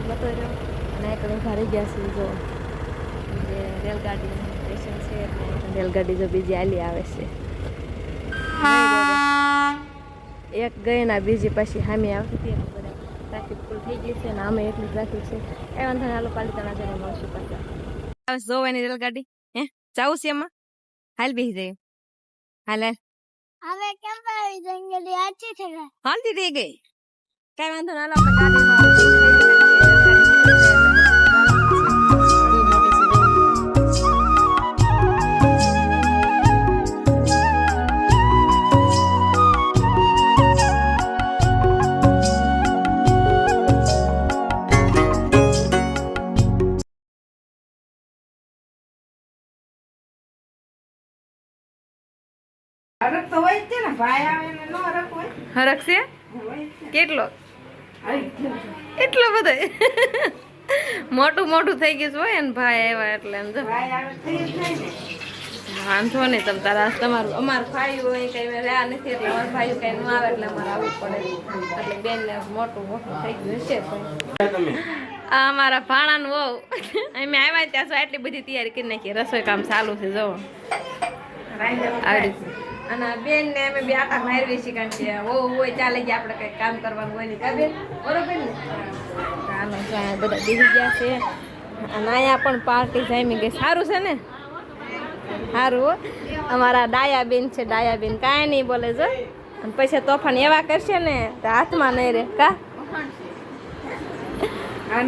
જતો રહ્યો અને એક ઊભા રહી ગયા છે જો જે રેલગાડીનું સ્ટેશન છે એટલે રેલગાડી જો બીજી આલી આવે છે એક ગઈ ના બીજી પછી સામે આવતી હતી એટલે બધા ટ્રાફિક ફૂલ થઈ ગઈ છે અને અમે એટલી ટ્રાફિક છે એ વાંધો ને હાલો પાલિતાણા જઈને મળશું પાછા જોવ એની રેલગાડી હે જાવું છે એમાં હાલ બેસી જાય હાલ હવે કેમ આવી જંગલી આછી છે હાલતી થઈ ગઈ કઈ વાંધો ના હાલો આપણે ગાડીમાં હરક તો હોય જ છે ને ભાઈ આવે ને નો હરક હોય હરક છે કેટલો એટલો બધો મોટું મોટું થઈ ગયું હોય ને ભાઈ આવ્યા એટલે એમ જો ભાઈ આવે થઈ જ જાય ને વાંધો નહીં તમ તારા તમારું અમારું ભાઈ હોય કઈ રહ્યા નથી એટલે અમારું ભાઈ કઈ ન આવે એટલે અમારે આવવું પડે એટલે બેન ને મોટું મોટું થઈ ગયું છે આ અમારા ભાણાનું વહુ અમે આવ્યા ત્યાં તો આટલી બધી તૈયારી કરી નાખી રસોઈ કામ ચાલુ છે જોવો આવી અને બેન ને અમે બે આટા મારવી છીએ કારણ કે હોય ચાલે ગયા આપણે કઈ કામ કરવાનું હોય ને કા બેન બરોબર ને ચાલો બધા બીજી ગયા છે અને અહીંયા પણ પાર્ટી જામી ગઈ સારું છે ને સારું અમારા ડાયા બેન છે ડાયા બેન કાંઈ નહીં બોલે જો અને પછી તોફાન એવા કરશે ને તો હાથમાં નહીં રે કા આ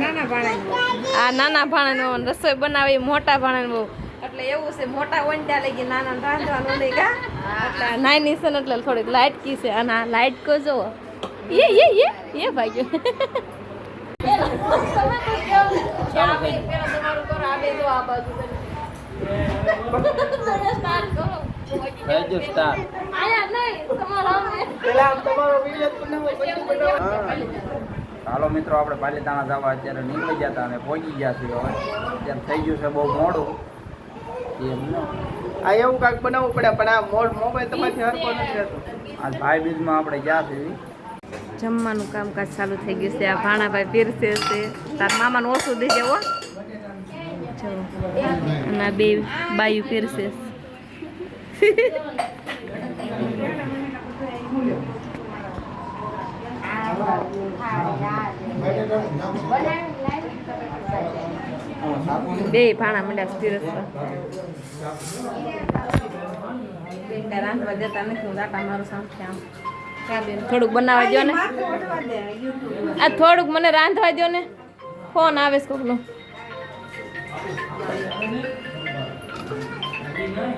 નાના ભાણાનો રસોઈ બનાવી મોટા ભાણાને બહુ એટલે એવું છે મોટા હોય ને ત્યાં લઈ ગયા નાના રાંધવાનું નહીં કા એટલે નાની છે ને એટલે થોડીક લાઇટ કી છે અને આ લાઇટ કો જો એ ભાગ્યો હાલો મિત્રો આપણે પાલિતાણા જવા અત્યારે નીકળી ગયા હતા અને પહોંચી ગયા છીએ હવે અત્યારે થઈ ગયું છે બહુ મોડું આ એવું કાંઈક બનાવવું પડે પણ આ મોબાઈલ તમારથી હરકો નથી રહેતો આજ ભાઈ બીજમાં આપણે ગયા છીએ જમવાનું કામકાજ ચાલુ થઈ ગયું છે આ ભાણાભાઈ પીરસે છે તાર મામાનું ઓછું દેજે હો જો અને આ બે બાયું પીરસે બે ભાણા મંડ્યા પીરસવા રાંધવા દેતા નથી હું દાટા મારું સાંભળે આમ થોડુંક બનાવવા દો ને આ થોડુંક મને રાંધવા દો ને ફોન આવે છે કોકનો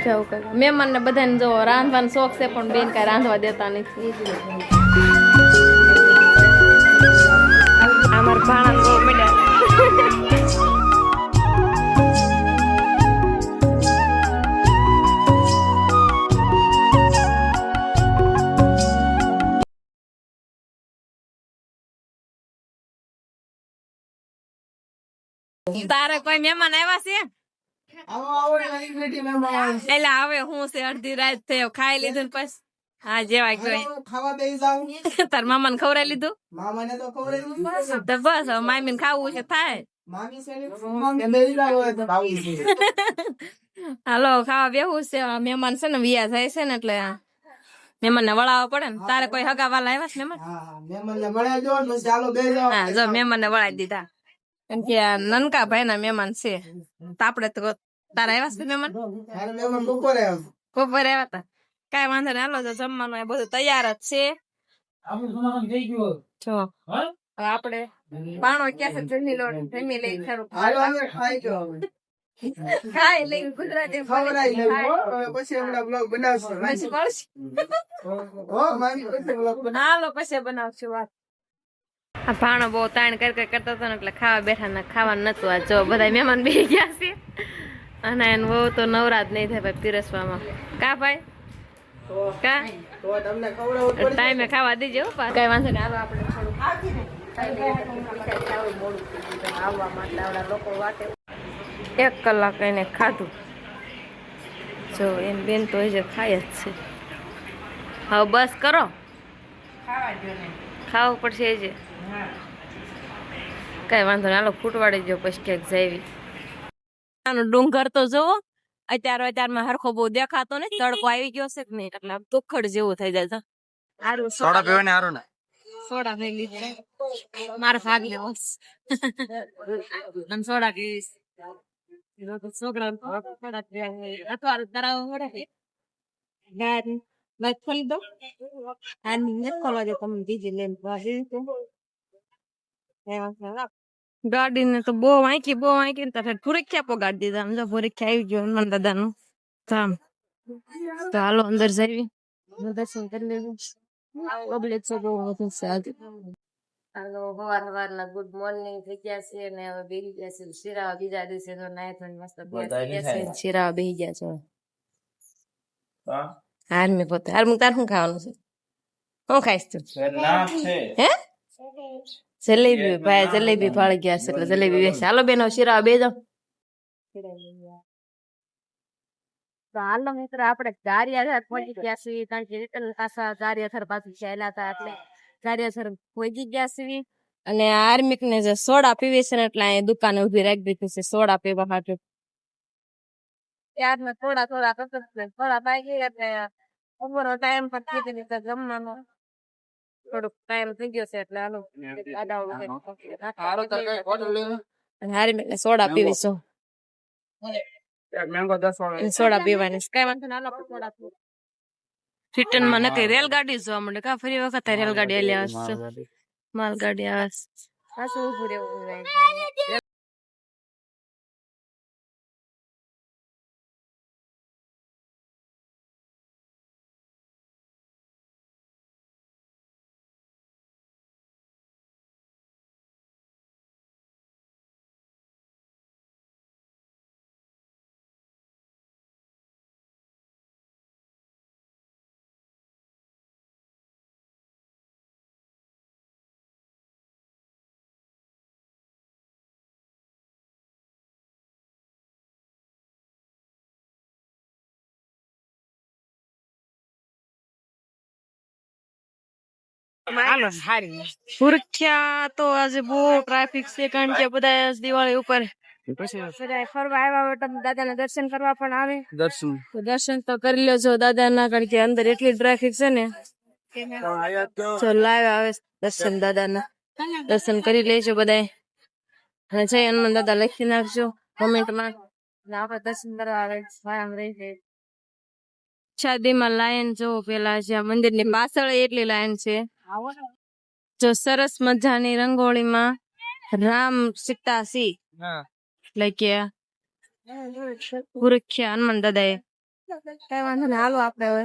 જવું કર મહેમાન ને બધાને જો રાંધવાનો શોખ છે પણ બેન કાંઈ રાંધવા દેતા નથી અમાર ભાણા બહુ મળ્યા તારે કોઈ મહેમાન આવ્યા છે એટલે હવે હું છે અડધી રાત થયો ખાઈ લીધું ને પછી હા જેવાય કોઈ ખાવા બેસી જાવ તાર મામા ને ખવડાવી લીધું મામાને તો ખવડાવી તો બસ હવે મામી ને ખાવું છે થાય મામી છે બેસી જાવ તો ખાવું છે હાલો ખાવા બેહું છે મહેમાન છે ને વિયા જાય છે ને એટલે મહેમાન ને વળાવવા પડે ને તારે કોઈ હગા વાલા આવ્યા છે મહેમાન હા મહેમાન ને મળ્યા જો બસ ચાલો બેસી જાવ હા જો મહેમાન ને વળાવી દીધા કેમ કે નનકા ભાઈ ના મહેમાન છે તો આપડે તો તારા આવ્યા છે મહેમાન અરે મહેમાન બપોરે બપોરે આવ્યા હતા કઈ વાંધો નહીં હાલો તો જમવાનું બધું તૈયાર જ છે જો હવે આપડે પાણો ક્યાં છે જમી લો જમી લઈ ખરું હાલો હવે ખાઈ જો ખાઈ લઈ ગુજરાતી ખવડાવી લેવું પછી હમણાં બ્લોગ બનાવશું પછી મળશે હો મામી પછી બ્લોગ હાલો પછી બનાવશું વાત આ ભાણો બહુ તાણ કરતા હતો ને એટલે ખાવા બેઠા ને ખાવાનું નતું આ જો બધા મહેમાન બેસી ગયા છે અને એનું બહુ તો નવરાજ નહીં થાય ભાઈ પીરસવામાં કા ભાઈ કા તો તમને ખવડાવવું પડશે ટાઈમે ખાવા દીજો કઈ વાંધો નહીં હાલો આપણે આવવા માટે આવડા લોકો વાટે 1 કલાક એને ખાધું જો એમ બેન તો હજુ ખાય જ છે હવે બસ કરો ખાવા જો ને ખાવું પડશે હજુ કઈ વાંધો નહીં, હાલો ફૂટવાડી ગયો પછી ક્યાંક જાવી. આનો ડુંગર તો જોવો, અત્યારમાં હરખો બહુ દેખાતો ને, તડકો આવી ગયો છે કે નહીં, એટલે આમ તુખડ જેવું થઈ જાય છે. હારું સોડા પીવાને હારું ને સોડા નહીં લીધા, મારે ભાગ લેવો છે. સોડા પીવીશ, છોકરા સોડા પીવા અથવા તરાવ પડે. ગાડી ખોલી દો, ખોલવા દે તમે બીજી લઈને. ગાડી ને તો બહુ વાંકી ને થોડીક ક્યાં પોગાડી દીધા. આમ જો પરીક્ષા આવી ગયો હનુમાન દાદા નું કામ. તો હાલો અંદર જઈએ, દર્શન કરી લેવું. પબ્લિક તો બહુ વધુ છે આજે. હાલો સવારના ગુડ મોર્નિંગ થઈ ગયા છે ને હવે બેસી ગયા છે શિરાવા. બીજા દિવસે તો નાય તો મસ્ત શિરાવા બેસી ગયા છે. હારમી પોતે હારમી તાર શું ખાવાનું છે? શું ખાઈશ તું? હે જલેબી ભાઈ, જલેબી ભાળી ગયા છે એટલે જલેબી બેસે. હાલો બેનો શિરાવા બે જાવ. તો હાલો મિત્ર આપણે ગારિયાધાર પહોંચી ગયા છીએ, કારણ કે રિટર્ન પાછા ગારિયાધાર પાછું ચાલ્યા હતા એટલે ગારિયાધાર પહોંચી ગયા છીએ. અને આર્મિક ને જે સોડા પીવી છે ને એટલે અહીંયા દુકાને ઉભી રાખી દીધી છે સોડા પીવા માટે. ત્યારમાં થોડા થોડા પાકી એટલે બપોરનો ટાઈમ પર કીધી રીતે જમવાનો થોડોક ટાઈમ થઈ ગયો છે એટલે હાલો આર્મિક ને સોડા પીવી છો. સોડા પીવાની કઈ વાંધો ના. સોડા રિટર્ન માં નકરી રેલગાડી જોવા મળે કા ફરી વખત રેલગાડી આલી આવે, માલગાડી આવે પાછું ઉભું રહેવું. સુરક્ષા તો આજે બહુ ટ્રાફિક છે, કારણ કે બધા દિવાળી ઉપર ફરવા આવ્યા હોય તો દાદાના દર્શન કરવા પણ આવે. દર્શન તો કરી લેજો દાદાના, કારણ કે અંદર એટલી ટ્રાફિક છે ને. તો લાઈવ આવે દર્શન દાદાના, દર્શન કરી લેજો બધા. જય હનુમાન દાદા લખી નાખજો કોમેન્ટમાં. આપડે દર્શન કરવા આવે રહી શાદીમાં લાઈન જો પેલા જ્યાં મંદિર ની પાછળ એટલી લાઈન છે. જો સરસ મજાની રંગોળીમાં રામ સીતાસી એટલે કે સુરક્ષા હનુમાન દાદા એ. કઈ વાંધો ને હાલો આપડે હવે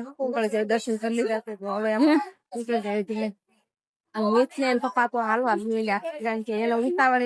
દર્શન કરી લીધા હવે નીકળી જાય ધીમે. પપ્પા તો હાલવા જોઈ, કારણ કે એનો ઉતાવળ